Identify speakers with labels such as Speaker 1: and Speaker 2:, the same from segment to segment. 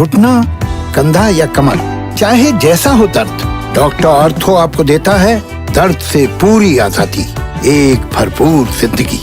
Speaker 1: घुटना, कंधा या कमर, चाहे जैसा हो दर्द, डॉक्टर ऑर्थो आपको देता है दर्द से पूरी आजादी, एक भरपूर जिंदगी।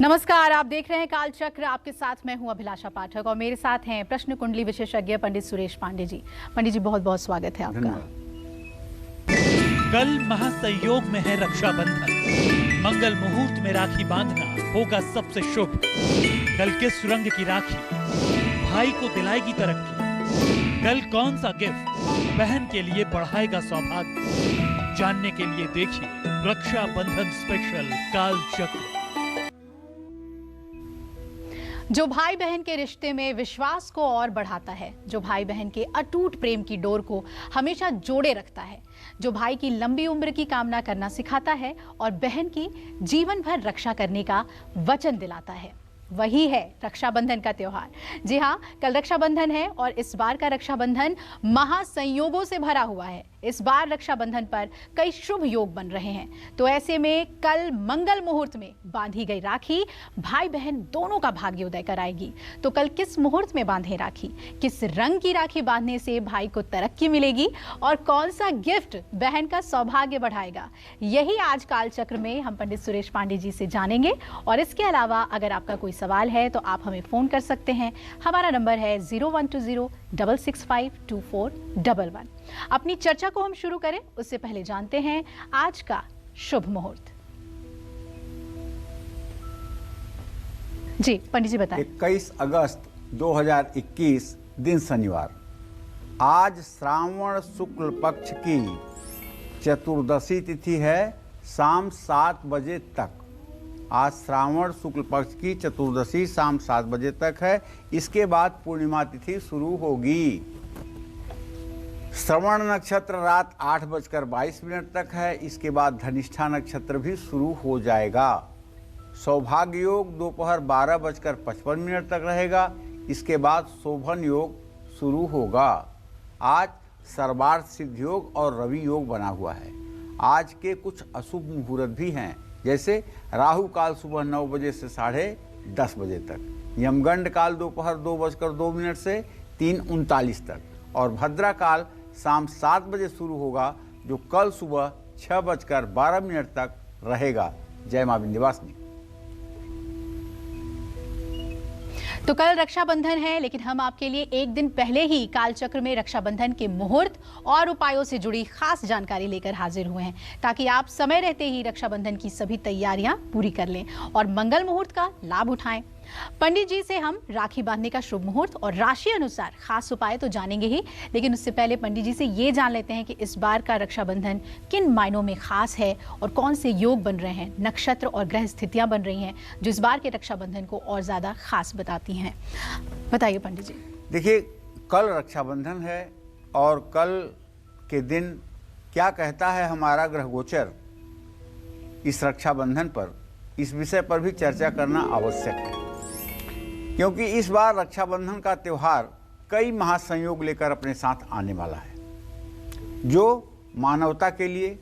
Speaker 2: नमस्कार, आप देख रहे हैं कालचक्र। आपके साथ मैं हूं अभिलाषा पाठक और मेरे साथ हैं प्रश्न कुंडली विशेषज्ञ पंडित सुरेश पांडे जी। पंडित जी, बहुत बहुत स्वागत है आपका।
Speaker 3: कल महासंयोग में है रक्षाबंधन। मंगल मुहूर्त में राखी बांधना होगा सबसे शुभ। कल किस रंग की राखी भाई को दिलाएगी तरक्की? कल कौन सा गिफ्ट बहन के लिए बढ़ाएगा सौभाग्य? जानने के लिए देखिए रक्षाबंधन स्पेशल कालचक्र।
Speaker 2: जो भाई बहन के रिश्ते में विश्वास को और बढ़ाता है, जो भाई बहन के अटूट प्रेम की डोर को हमेशा जोड़े रखता है, जो भाई की लंबी उम्र की कामना करना सिखाता है और बहन की जीवन भर रक्षा करने का वचन दिलाता है, वही है रक्षाबंधन का त्योहार। जी हाँ, कल रक्षाबंधन है और इस बार का रक्षाबंधन महासंयोगों से भरा हुआ है। इस बार रक्षाबंधन पर कई शुभ योग बन रहे हैं, तो ऐसे में कल मंगल मुहूर्त में बांधी गई राखी भाई बहन दोनों का भाग्योदय कराएगी। तो कल किस मुहूर्त में बांधे राखी, किस रंग की राखी बांधने से भाई को तरक्की मिलेगी और कौन सा गिफ्ट बहन का सौभाग्य बढ़ाएगा, यही आज कालचक्र में हम पंडित सुरेश पांडे जी से जानेंगे। और इसके अलावा अगर आपका कोई सवाल है तो आप हमें फोन कर सकते हैं। हमारा नंबर है 0120-665-2411। अपनी चर्चा को हम शुरू करें उससे पहले जानते हैं आज का शुभ मुहूर्त। जी पंडित जी बताएं।
Speaker 4: 21 अगस्त 2021 दिन शनिवार। आज श्रावण शुक्ल पक्ष की चतुर्दशी तिथि है शाम 7 बजे तक। आज श्रावण शुक्ल पक्ष की चतुर्दशी शाम 7 बजे तक है। इसके बाद पूर्णिमा तिथि शुरू होगी। श्रवण नक्षत्र रात 8:22 तक है। इसके बाद धनिष्ठा नक्षत्र भी शुरू हो जाएगा। सौभाग्य योग दोपहर 12:55 तक रहेगा। इसके बाद शोभन योग शुरू होगा। आज सर्वार्थ सिद्ध योग और रवि योग बना हुआ है। आज के कुछ अशुभ मुहूर्त भी हैं, जैसे राहु काल सुबह 9 बजे से 10:30 बजे तक, यमगंड काल दोपहर 2:02 से 3:39 तक और भद्रा काल शाम 7 बजे शुरू होगा, जो कल सुबह 6:12 तक रहेगा। जय मां विंध्यवासिनी।
Speaker 2: तो कल रक्षाबंधन है, लेकिन हम आपके लिए एक दिन पहले ही कालचक्र में रक्षाबंधन के मुहूर्त और उपायों से जुड़ी खास जानकारी लेकर हाजिर हुए हैं, ताकि आप समय रहते ही रक्षाबंधन की सभी तैयारियां पूरी कर लें और मंगल मुहूर्त का लाभ उठाएं। पंडित जी से हम राखी बांधने का शुभ मुहूर्त और राशि अनुसार खास उपाय तो जानेंगे ही, लेकिन उससे पहले पंडित जी से ये जान लेते हैं कि इस बार का रक्षाबंधन किन मायनों में खास है और कौन से योग बन रहे हैं, नक्षत्र और ग्रह स्थितियां बन रही हैं जो इस बार के रक्षाबंधन को और ज्यादा खास बताती हैं। बताइए पंडित जी।
Speaker 4: देखिए, कल रक्षाबंधन है और कल के दिन क्या कहता है हमारा ग्रह गोचर इस रक्षाबंधन पर, इस विषय पर भी चर्चा करना आवश्यक है, क्योंकि इस बार रक्षाबंधन का त्यौहार कई महासंयोग लेकर अपने साथ आने वाला है, जो मानवता के लिए,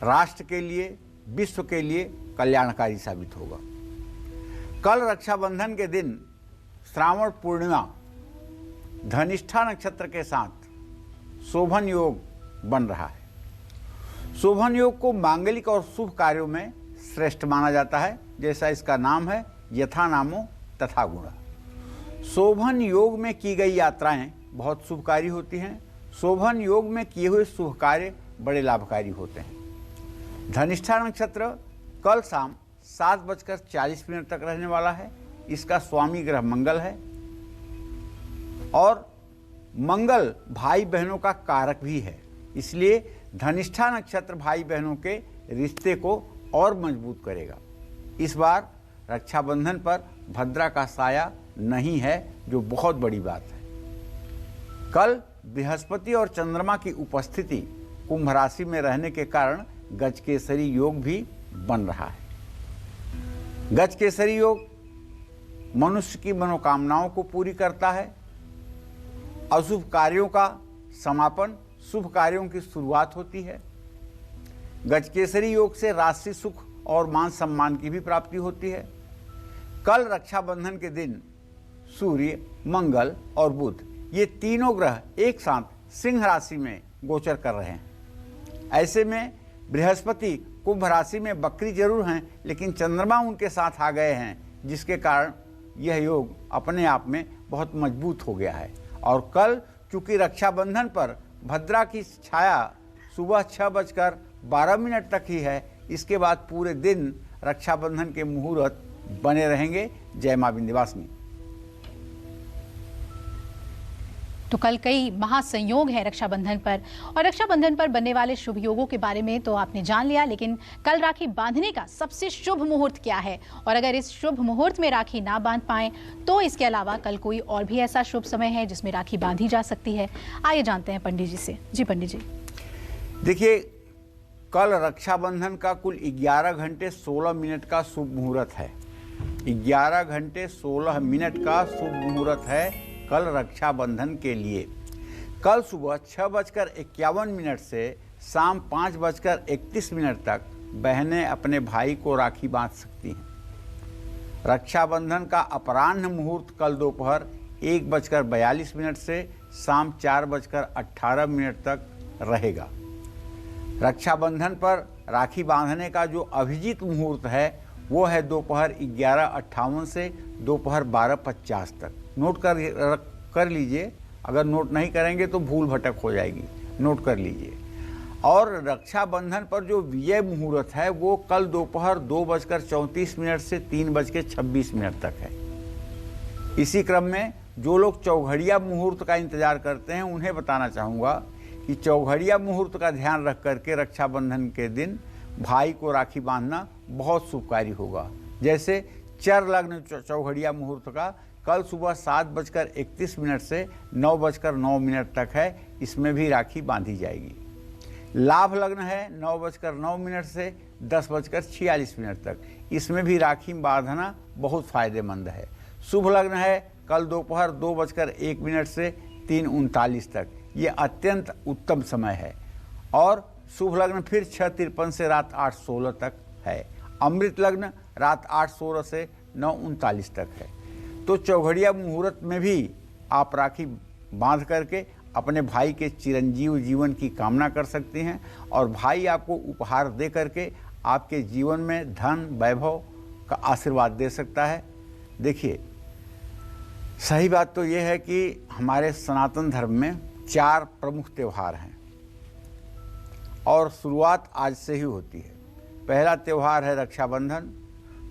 Speaker 4: राष्ट्र के लिए, विश्व के लिए कल्याणकारी साबित होगा। कल रक्षाबंधन के दिन श्रावण पूर्णिमा धनिष्ठा नक्षत्र के साथ शोभन योग बन रहा है। शोभन योग को मांगलिक और शुभ कार्यों में श्रेष्ठ माना जाता है, जैसा इसका नाम है, यथा नामो तथा गुणा। शोभन योग में की गई यात्राएं बहुत शुभकारी होती हैं। शोभन योग में किए हुए शुभ कार्य बड़े लाभकारी होते हैं। धनिष्ठा नक्षत्र कल शाम 7:40 तक रहने वाला है। इसका स्वामी ग्रह मंगल है और मंगल भाई बहनों का कारक भी है, इसलिए धनिष्ठा नक्षत्र भाई बहनों के रिश्ते को और मजबूत करेगा। इस बार रक्षाबंधन पर भद्रा का साया नहीं है, जो बहुत बड़ी बात है। कल बृहस्पति और चंद्रमा की उपस्थिति कुंभ राशि में रहने के कारण गजकेसरी योग भी बन रहा है। गजकेसरी योग मनुष्य की मनोकामनाओं को पूरी करता है। अशुभ कार्यों का समापन, शुभ कार्यों की शुरुआत होती है। गजकेसरी योग से राशि सुख और मान सम्मान की भी प्राप्ति होती है। कल रक्षाबंधन के दिन सूर्य, मंगल और बुध ये तीनों ग्रह एक साथ सिंह राशि में गोचर कर रहे हैं। ऐसे में बृहस्पति कुंभ राशि में बकरी जरूर हैं, लेकिन चंद्रमा उनके साथ आ गए हैं, जिसके कारण यह योग अपने आप में बहुत मजबूत हो गया है। और कल चूंकि रक्षाबंधन पर भद्रा की छाया सुबह 6:12 तक ही है, इसके बाद पूरे दिन रक्षाबंधन के मुहूर्त बने रहेंगे। जय मां विंध्यवासिनी।
Speaker 2: तो कल कई महासंयोग है रक्षाबंधन पर, और रक्षाबंधन पर बनने वाले शुभ योगों के बारे में तो आपने जान लिया, लेकिन कल राखी बांधने का सबसे शुभ मुहूर्त क्या है, और अगर इस शुभ मुहूर्त में राखी ना बांध पाएं तो इसके अलावा कल कोई और भी ऐसा शुभ समय है जिसमें राखी बांधी जा सकती है। आइए जानते हैं पंडित जी से। जी पंडित जी।
Speaker 4: देखिए, कल रक्षाबंधन का कुल 11 घंटे 16 मिनट का शुभ मुहूर्त है। 11 घंटे 16 मिनट का शुभ मुहूर्त है कल रक्षाबंधन के लिए। कल सुबह 6:51 से शाम 5:31 तक बहनें अपने भाई को राखी बांध सकती हैं। रक्षाबंधन का अपराह्न मुहूर्त कल दोपहर 1:42 से शाम 4:18 तक रहेगा। रक्षाबंधन पर राखी बांधने का जो अभिजीत मुहूर्त है वो है दोपहर 11:58 से दोपहर 12:50 तक। नोट कर लीजिए, अगर नोट नहीं करेंगे तो भूल भटक हो जाएगी, नोट कर लीजिए। और रक्षाबंधन पर जो विजय मुहूर्त है वो कल दोपहर 2:34 से 3:26 तक है। इसी क्रम में जो लोग चौघड़िया मुहूर्त का इंतजार करते हैं उन्हें बताना चाहूँगा कि चौघड़िया मुहूर्त का ध्यान रख करके रक्षाबंधन के दिन भाई को राखी बांधना बहुत शुभकारी होगा। जैसे चर लग्न चौघड़िया मुहूर्त का कल सुबह 7:31 से 9:09 तक है, इसमें भी राखी बांधी जाएगी। लाभ लग्न है 9:09 से 10:46 तक, इसमें भी राखी बांधना बहुत फायदेमंद है। शुभ लग्न है कल दोपहर 2:01 से 3:39 तक, ये अत्यंत उत्तम समय है। और शुभ लग्न फिर 6:53 से रात 8:16 तक है। अमृत लग्न रात 8:16 से 9:39 तक है। तो चौघड़िया मुहूर्त में भी आप राखी बांध करके अपने भाई के चिरंजीव जीवन की कामना कर सकती हैं, और भाई आपको उपहार दे करके आपके जीवन में धन वैभव का आशीर्वाद दे सकता है। देखिए, सही बात तो ये है कि हमारे सनातन धर्म में 4 प्रमुख त्यौहार हैं और शुरुआत आज से ही होती है। पहला त्यौहार है रक्षाबंधन,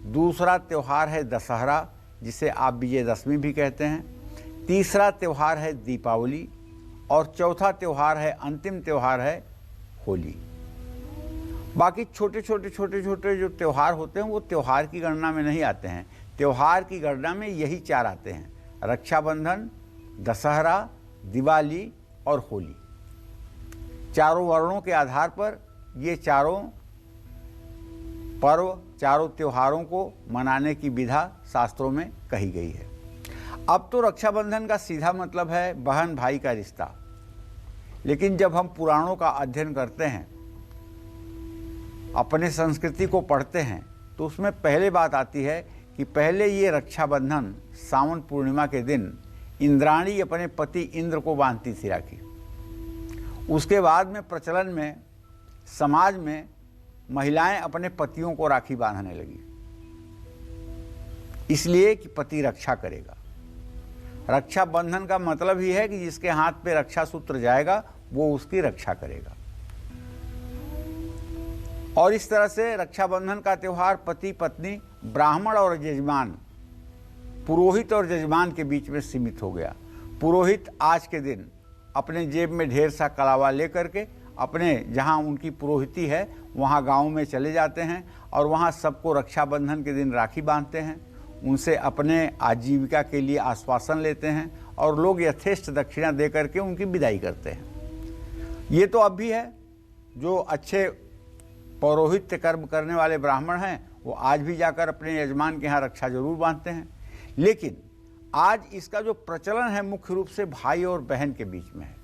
Speaker 4: दूसरा त्यौहार है दशहरा जिसे आप विजयदशमी भी कहते हैं, तीसरा त्यौहार है दीपावली, और चौथा त्यौहार है, अंतिम त्यौहार है होली। बाकी छोटे छोटे जो त्यौहार होते हैं वो त्यौहार की गणना में नहीं आते हैं। त्यौहार की गणना में यही 4 आते हैं: रक्षाबंधन, दशहरा, दिवाली और होली। चारों वर्णों के आधार पर ये चारों पर्व, चारों त्योहारों को मनाने की विधा शास्त्रों में कही गई है। अब तो रक्षाबंधन का सीधा मतलब है बहन भाई का रिश्ता, लेकिन जब हम पुराणों का अध्ययन करते हैं, अपने संस्कृति को पढ़ते हैं, तो उसमें पहले बात आती है कि पहले ये रक्षाबंधन सावन पूर्णिमा के दिन इंद्राणी अपने पति इंद्र को बांधती थी राखी। उसके बाद में प्रचलन में समाज में महिलाएं अपने पतियों को राखी बांधने लगी, इसलिए कि पति रक्षा करेगा। रक्षाबंधन का मतलब ही है कि जिसके हाथ पे रक्षा सूत्र जाएगा वो उसकी रक्षा करेगा। और इस तरह से रक्षाबंधन का त्यौहार पति पत्नी, ब्राह्मण और यजमान, पुरोहित और यजमान के बीच में सीमित हो गया। पुरोहित आज के दिन अपने जेब में ढेर सा कलावा लेकर के अपने जहाँ उनकी पुरोहिती है वहाँ गांव में चले जाते हैं और वहाँ सबको रक्षाबंधन के दिन राखी बांधते हैं, उनसे अपने आजीविका के लिए आश्वासन लेते हैं और लोग यथेष्ट दक्षिणा दे करके उनकी विदाई करते हैं। ये तो अब भी है, जो अच्छे पौरोहित्य कर्म करने वाले ब्राह्मण हैं वो आज भी जाकर अपने यजमान के यहाँ रक्षा जरूर बांधते हैं। लेकिन आज इसका जो प्रचलन है मुख्य रूप से भाई और बहन के बीच में है।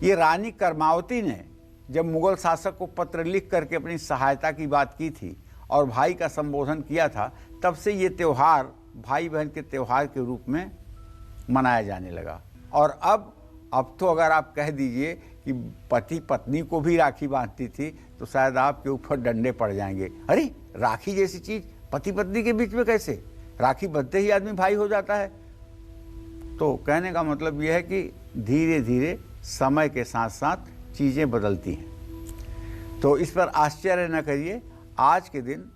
Speaker 4: ये रानी कर्मावती ने जब मुगल शासक को पत्र लिख करके अपनी सहायता की बात की थी और भाई का संबोधन किया था, तब से ये त्यौहार भाई बहन के त्यौहार के रूप में मनाया जाने लगा। और अब तो अगर आप कह दीजिए कि पति पत्नी को भी राखी बांधती थी तो शायद आपके ऊपर डंडे पड़ जाएंगे। अरे राखी जैसी चीज पति पत्नी के बीच में कैसे? राखी बंधते ही आदमी भाई हो जाता है। तो कहने का मतलब यह है कि धीरे धीरे समय के साथ साथ चीजें बदलती हैं। तो इस पर आश्चर्य न करिए। आज के दिन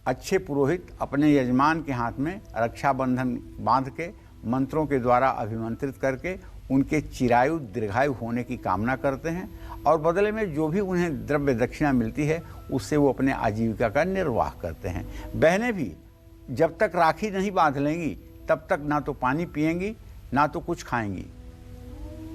Speaker 4: अच्छे पुरोहित अपने यजमान के हाथ में रक्षाबंधन बांध के मंत्रों के द्वारा अभिमंत्रित करके उनके चिरायु दीर्घायु होने की कामना करते हैं और बदले में जो भी उन्हें द्रव्य दक्षिणा मिलती है उससे वो अपने आजीविका का निर्वाह करते हैं। बहनें भी जब तक राखी नहीं बांध लेंगी तब तक ना तो पानी पिएंगी ना तो कुछ खाएंगी।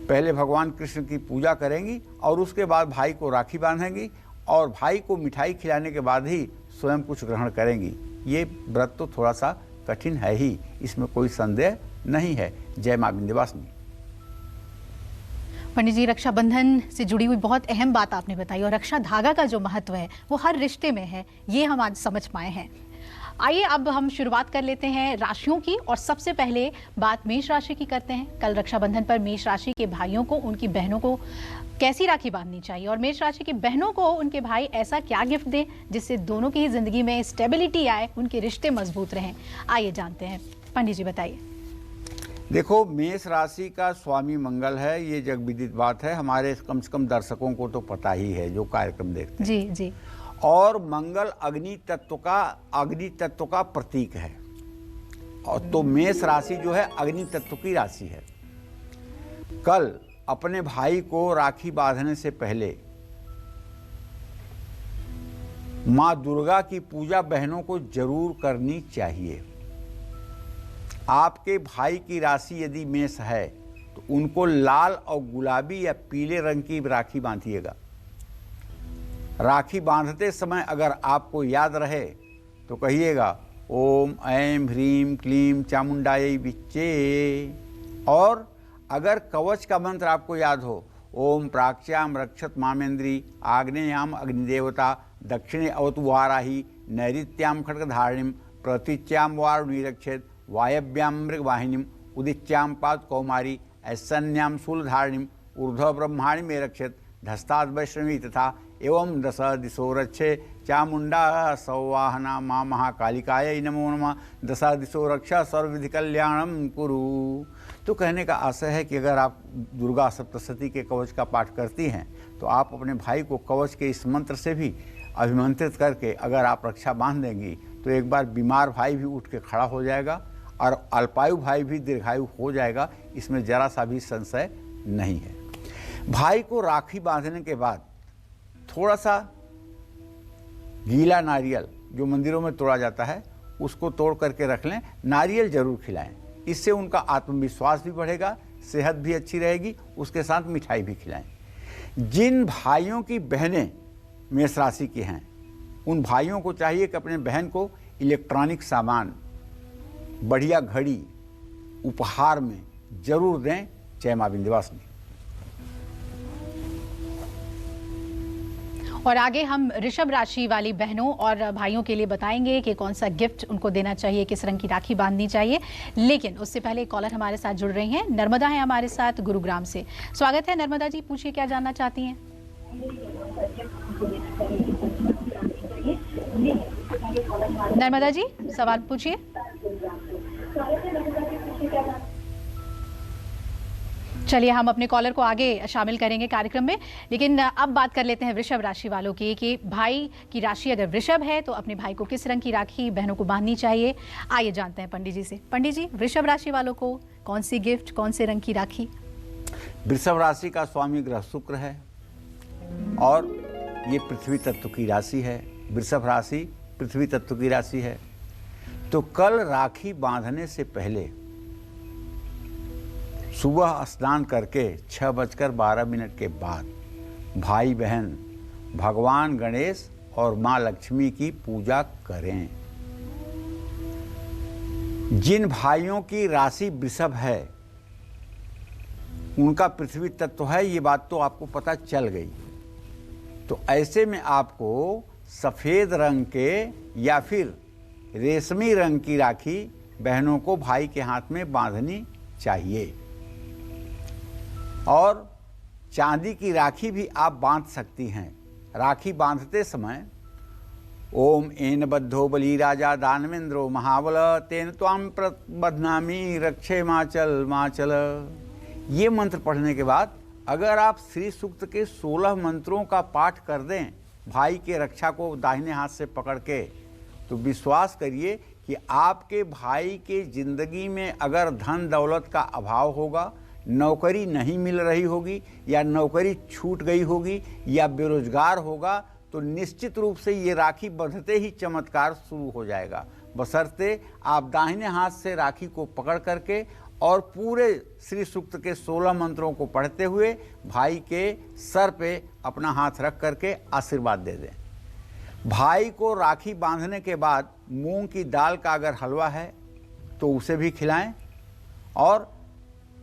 Speaker 4: पहले भगवान कृष्ण की पूजा करेंगी और उसके बाद भाई को राखी बांधेंगी और भाई को मिठाई खिलाने के बाद ही स्वयं कुछ ग्रहण करेंगी। ये व्रत तो थोड़ा सा कठिन है ही, इसमें कोई संदेह नहीं है। जय मां विंध्यवासिनी।
Speaker 2: पंडित जी, रक्षाबंधन से जुड़ी हुई बहुत अहम बात आपने बताई और रक्षा धागा का जो महत्व है वो हर रिश्ते में है, ये हम आज समझ पाए हैं। आइए अब हम शुरुआत कर लेते हैं राशियों की और सबसे पहले बात मेष राशि की करते हैं। कल रक्षाबंधन पर मेष राशि के भाइयों को उनकी बहनों को कैसी राखी बांधनी चाहिए और मेष राशि की बहनों को उनके भाई ऐसा क्या गिफ्ट दें जिससे दोनों की ही जिंदगी में स्टेबिलिटी आए, उनके रिश्ते मजबूत रहें। आइए जानते हैं, पंडित जी बताइए।
Speaker 4: देखो, मेष राशि का स्वामी मंगल है, ये जग विदित बात है। हमारे कम से कम दर्शकों को तो पता ही है जो कार्यक्रम देखते हैं।
Speaker 2: जी जी।
Speaker 4: और मंगल अग्नि तत्व का प्रतीक है और तो मेष राशि जो है अग्नि तत्व की राशि है। कल अपने भाई को राखी बांधने से पहले मां दुर्गा की पूजा बहनों को जरूर करनी चाहिए। आपके भाई की राशि यदि मेष है तो उनको लाल और गुलाबी या पीले रंग की राखी बांधिएगा। राखी बांधते समय अगर आपको याद रहे तो कहिएगा ओम ऐं ह्रीं क्लीं चामुंडायै विच्चे। और अगर कवच का मंत्र आपको याद हो, ओम प्राच्याम रक्षत मामेंद्री आग्नेयाम अग्निदेवता दक्षिणे अवतु वाराही नैऋत्याम खड्गधारिणीं प्रतीच्याम वारुणी रक्षेत वायव्याम मृगवाहिनीं उदिच्याम पाद कौमारी ऐसन्याम शूलधारिणीं ऊर्ध्व ब्रह्माणि में रक्षेत धस्ताद वैष्णवी तथा एवं दश दिशो रक्षे चामुंडा सौवाहना मां महाकालिकायै नमो नमः दशा दिशो रक्षा सर्वविधि कल्याणम कुरु। तो कहने का आशय है कि अगर आप दुर्गा सप्तशती के कवच का पाठ करती हैं तो आप अपने भाई को कवच के इस मंत्र से भी अभिमंत्रित करके अगर आप रक्षा बांध देंगी तो एक बार बीमार भाई भी उठ के खड़ा हो जाएगा और अल्पायु भाई भी दीर्घायु हो जाएगा। इसमें जरा सा भी संशय नहीं है। भाई को राखी बांधने के बाद थोड़ा सा गीला नारियल जो मंदिरों में तोड़ा जाता है उसको तोड़ करके रख लें, नारियल जरूर खिलाएं। इससे उनका आत्मविश्वास भी बढ़ेगा, सेहत भी अच्छी रहेगी, उसके साथ मिठाई भी खिलाएं। जिन भाइयों की बहनें मेष राशि की हैं उन भाइयों को चाहिए कि अपने बहन को इलेक्ट्रॉनिक सामान, बढ़िया घड़ी उपहार में जरूर दें। जय मां विंध्यवासिनी।
Speaker 2: और आगे हम ऋषभ राशि वाली बहनों और भाइयों के लिए बताएंगे कि कौन सा गिफ्ट उनको देना चाहिए, किस रंग की राखी बांधनी चाहिए। लेकिन उससे पहले एक कॉलर हमारे साथ जुड़ रही हैं। नर्मदा है हमारे साथ गुरुग्राम से। स्वागत है नर्मदा जी, पूछिए क्या जानना चाहती हैं। नर्मदा जी सवाल पूछिए। चलिए हम अपने कॉलर को आगे शामिल करेंगे कार्यक्रम में, लेकिन अब बात कर लेते हैं वृषभ राशि वालों की कि भाई की राशि अगर वृषभ है तो अपने भाई को किस रंग की राखी बहनों को बांधनी चाहिए। आइए जानते हैं पंडित जी से। पंडित जी, वृषभ राशि वालों को कौन सी गिफ्ट, कौन से रंग की राखी?
Speaker 4: वृषभ राशि का स्वामी ग्रह शुक्र है और ये पृथ्वी तत्व की राशि है। वृषभ राशि पृथ्वी तत्व की राशि है। तो कल राखी बांधने से पहले सुबह स्नान करके 6:12 के बाद भाई बहन भगवान गणेश और माँ लक्ष्मी की पूजा करें। जिन भाइयों की राशि वृषभ है उनका पृथ्वी तत्व है, ये बात तो आपको पता चल गई। तो ऐसे में आपको सफ़ेद रंग के या फिर रेशमी रंग की राखी बहनों को भाई के हाथ में बांधनी चाहिए। और चांदी की राखी भी आप बांध सकती हैं। राखी बांधते समय ओम एन बद्धो बली राजा दानवेंद्रो महाबल तेन त्वाम बध्नामी रक्षे माचल माचल, ये मंत्र पढ़ने के बाद अगर आप श्री सूक्त के 16 मंत्रों का पाठ कर दें भाई के रक्षा को दाहिने हाथ से पकड़ के, तो विश्वास करिए कि आपके भाई के जिंदगी में अगर धन दौलत का अभाव होगा, नौकरी नहीं मिल रही होगी या नौकरी छूट गई होगी या बेरोजगार होगा, तो निश्चित रूप से ये राखी बंधते ही चमत्कार शुरू हो जाएगा। बशर्ते आप दाहिने हाथ से राखी को पकड़ करके और पूरे श्री सूक्त के 16 मंत्रों को पढ़ते हुए भाई के सर पे अपना हाथ रख करके आशीर्वाद दे दें। भाई को राखी बांधने के बाद मूंग की दाल का अगर हलवा है तो उसे भी खिलाएं, और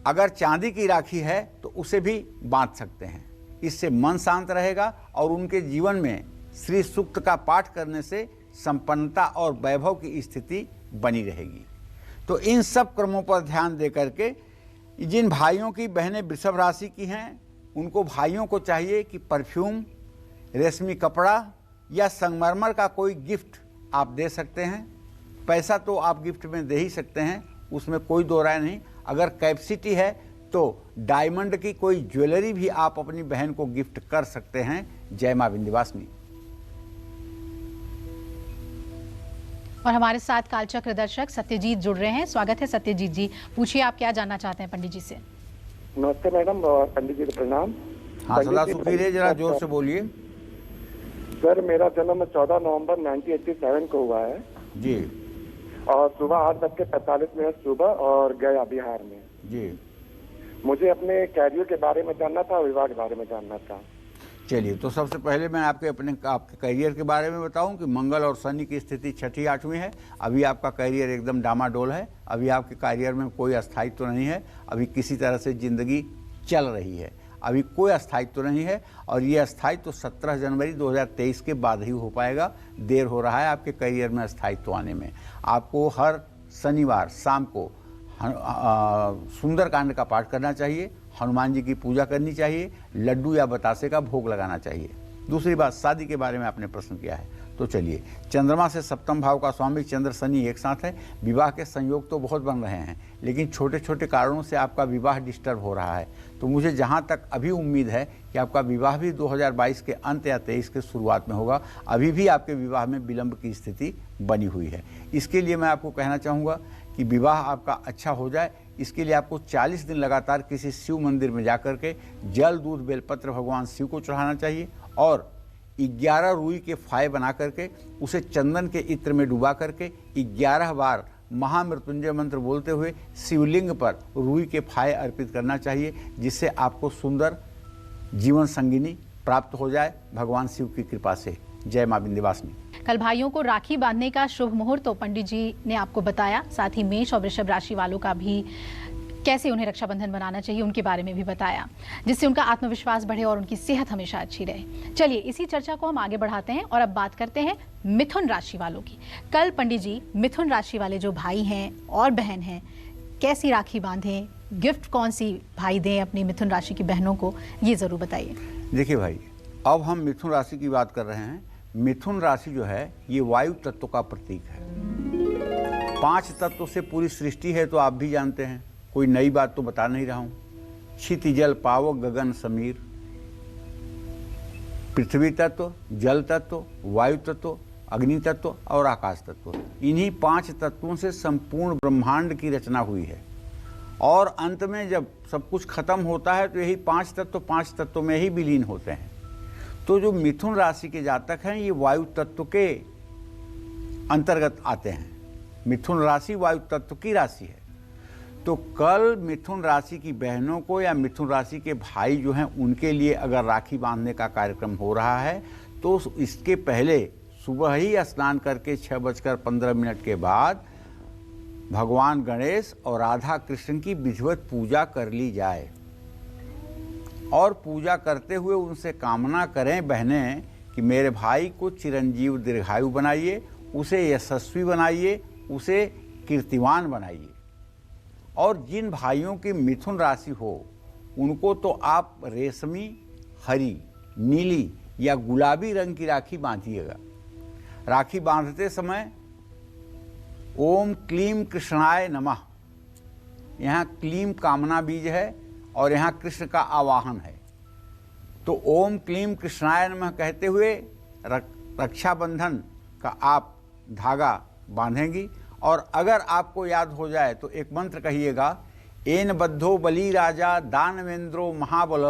Speaker 4: अगर चांदी की राखी है तो उसे भी बांध सकते हैं। इससे मन शांत रहेगा और उनके जीवन में श्री सूक्त का पाठ करने से संपन्नता और वैभव की स्थिति बनी रहेगी। तो इन सब क्रमों पर ध्यान दे करके जिन भाइयों की बहनें वृषभ राशि की हैं उनको भाइयों को चाहिए कि परफ्यूम, रेशमी कपड़ा या संगमरमर का कोई गिफ्ट आप दे सकते हैं। पैसा तो आप गिफ्ट में दे ही सकते हैं, उसमें कोई दो राय नहीं। अगर कैपेसिटी है तो डायमंड की कोई ज्वेलरी भी आप अपनी बहन को गिफ्ट कर सकते हैं। जय मां विंध्यवासिनी।
Speaker 2: और हमारे साथ कालचक्र दर्शक सत्यजीत जुड़ रहे हैं। स्वागत है सत्यजीत जी, पूछिए आप क्या जानना चाहते हैं पंडित जी से।
Speaker 5: नमस्ते मैडम, और पंडित जी को प्रणाम।
Speaker 4: हाँ, सदा सुखी रहिए, जरा जोर से बोलिए।
Speaker 5: सर, मेरा जन्म 14 नवंबर 1987 को हुआ है
Speaker 4: जी,
Speaker 5: और सुबह 8:45 सुबह और गया बिहार में
Speaker 4: जी।
Speaker 5: मुझे अपने कैरियर के बारे में जानना था, विवाह के बारे में जानना था।
Speaker 4: चलिए, तो सबसे पहले मैं आपके करियर के बारे में बताऊं कि मंगल और शनि की स्थिति 6ठी 8वीं है। अभी आपका करियर एकदम डामाडोल है। अभी आपके करियर में कोई अस्थायित्व नहीं है। अभी किसी तरह से जिंदगी चल रही है, अभी कोई अस्थायित्व नहीं है। और ये अस्थायित्व 17 जनवरी 2023 के बाद ही हो पाएगा। देर हो रहा है आपके करियर में अस्थायित्व आने में। आपको हर शनिवार शाम को सुंदरकांड का पाठ करना चाहिए, हनुमान जी की पूजा करनी चाहिए, लड्डू या बतासे का भोग लगाना चाहिए। दूसरी बात, शादी के बारे में आपने प्रश्न किया है, तो चलिए, चंद्रमा से सप्तम भाव का स्वामी चंद्र शनि एक साथ है। विवाह के संयोग तो बहुत बन रहे हैं, लेकिन छोटे छोटे कारणों से आपका विवाह डिस्टर्ब हो रहा है। तो मुझे जहाँ तक अभी उम्मीद है कि आपका विवाह भी 2022 के अंत या 23 के शुरुआत में होगा। अभी भी आपके विवाह में विलंब की स्थिति बनी हुई है। इसके लिए मैं आपको कहना चाहूँगा कि विवाह आपका अच्छा हो जाए, इसके लिए आपको 40 दिन लगातार किसी शिव मंदिर में जाकर के जल, दूध, बेलपत्र भगवान शिव को चढ़ाना चाहिए, और 11 रुई के फाये बना करके उसे चंदन के इत्र में डुबा करके 11 बार महामृत्युंजय मंत्र बोलते हुए शिवलिंग पर रुई के फाये अर्पित करना चाहिए, जिससे आपको सुंदर जीवन संगिनी प्राप्त हो जाए भगवान शिव की कृपा से। जय मां विंध्यवासिनी।
Speaker 2: कल भाइयों को राखी बांधने का शुभ मुहूर्त तो पंडित जी ने आपको बताया, साथ ही मेष और वृषभ राशि वालों का भी कैसे उन्हें रक्षाबंधन बनाना चाहिए उनके बारे में भी बताया, जिससे उनका आत्मविश्वास बढ़े और उनकी सेहत हमेशा अच्छी रहे। चलिए, इसी चर्चा को हम आगे बढ़ाते हैं और अब बात करते हैं मिथुन राशि वालों की। कल पंडित जी मिथुन राशि वाले जो भाई हैं और बहन हैं, कैसी राखी बांधें, गिफ्ट कौन सी भाई दें अपनी मिथुन राशि की बहनों को, ये जरूर बताइए।
Speaker 4: देखिए भाई, अब हम मिथुन राशि की बात कर रहे हैं। मिथुन राशि जो है ये वायु तत्व का प्रतीक है। 5 तत्व से पूरी सृष्टि है, तो आप भी जानते हैं, कोई नई बात तो बता नहीं रहा हूं। क्षिति जल पावक गगन समीर, पृथ्वी तत्व, जल तत्व, वायु तत्व, अग्नि तत्व और आकाश तत्व, इन्हीं 5 तत्वों से संपूर्ण ब्रह्मांड की रचना हुई है। और अंत में जब सब कुछ खत्म होता है तो यही 5 तत्व में ही विलीन होते हैं। तो जो मिथुन राशि के जातक हैं ये वायु तत्व के अंतर्गत आते हैं। मिथुन राशि वायु तत्व की राशि है। तो कल मिथुन राशि की बहनों को या मिथुन राशि के भाई जो हैं उनके लिए अगर राखी बांधने का कार्यक्रम हो रहा है, तो इसके पहले सुबह ही स्नान करके 6:15 के बाद भगवान गणेश और राधा कृष्ण की विधिवत पूजा कर ली जाए और पूजा करते हुए उनसे कामना करें बहनें कि मेरे भाई को चिरंजीव दीर्घायु बनाइए, उसे यशस्वी बनाइए, उसे कीर्तिवान बनाइए। और जिन भाइयों की मिथुन राशि हो उनको तो आप रेशमी, हरी, नीली या गुलाबी रंग की राखी बांधिएगा। राखी बांधते समय ओम क्लीम कृष्णाय नमः, यहाँ क्लीम कामना बीज है और यहाँ कृष्ण का आवाहन है, तो ओम क्लीम कृष्णाय नमः कहते हुए रक्षाबंधन का आप धागा बांधेंगी। और अगर आपको याद हो जाए तो एक मंत्र कहिएगा, एन बद्धो बली राजा दानवेंद्रो महाबल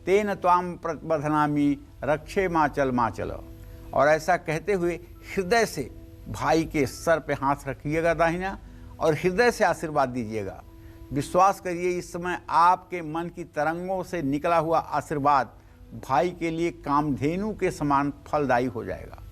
Speaker 4: तेन त्वाम प्रबधनामी रक्षे माचल माचल। और ऐसा कहते हुए हृदय से भाई के सर पे हाथ रखिएगा दाहिना और हृदय से आशीर्वाद दीजिएगा। विश्वास करिए इस समय आपके मन की तरंगों से निकला हुआ आशीर्वाद भाई के लिए कामधेनु के समान फलदायी हो जाएगा।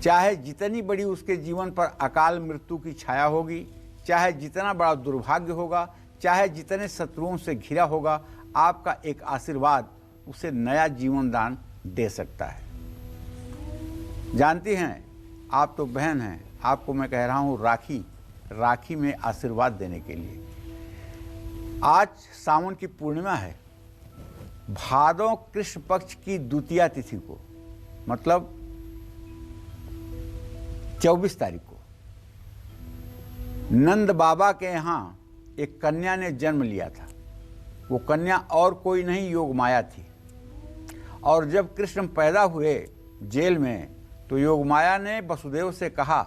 Speaker 4: चाहे जितनी बड़ी उसके जीवन पर अकाल मृत्यु की छाया होगी, चाहे जितना बड़ा दुर्भाग्य होगा, चाहे जितने शत्रुओं से घिरा होगा, आपका एक आशीर्वाद उसे नया जीवन दान दे सकता है। जानती हैं, आप तो बहन हैं, आपको मैं कह रहा हूँ राखी में आशीर्वाद देने के लिए। आज सावन की पूर्णिमा है, भादों कृष्ण पक्ष की द्वितीया तिथि को, मतलब 24 तारीख को नंद बाबा के यहाँ एक कन्या ने जन्म लिया था। वो कन्या और कोई नहीं, योग माया थी। और जब कृष्ण पैदा हुए जेल में, तो योग माया ने वसुदेव से कहा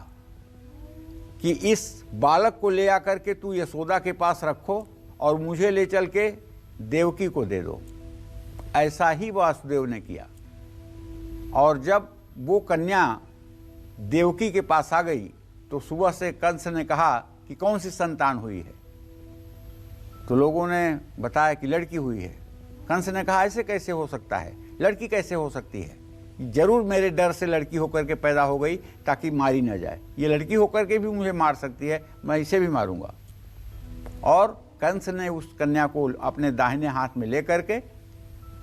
Speaker 4: कि इस बालक को ले आकर के तू यशोदा के पास रखो और मुझे ले चल के देवकी को दे दो। ऐसा ही वासुदेव ने किया। और जब वो कन्या देवकी के पास आ गई तो सुबह से कंस ने कहा कि कौन सी संतान हुई है, तो लोगों ने बताया कि लड़की हुई है। कंस ने कहा ऐसे कैसे हो सकता है, लड़की कैसे हो सकती है? जरूर मेरे डर से लड़की होकर के पैदा हो गई ताकि मारी न जाए। ये लड़की होकर के भी मुझे मार सकती है, मैं इसे भी मारूंगा। और कंस ने उस कन्या को अपने दाहिने हाथ में लेकर के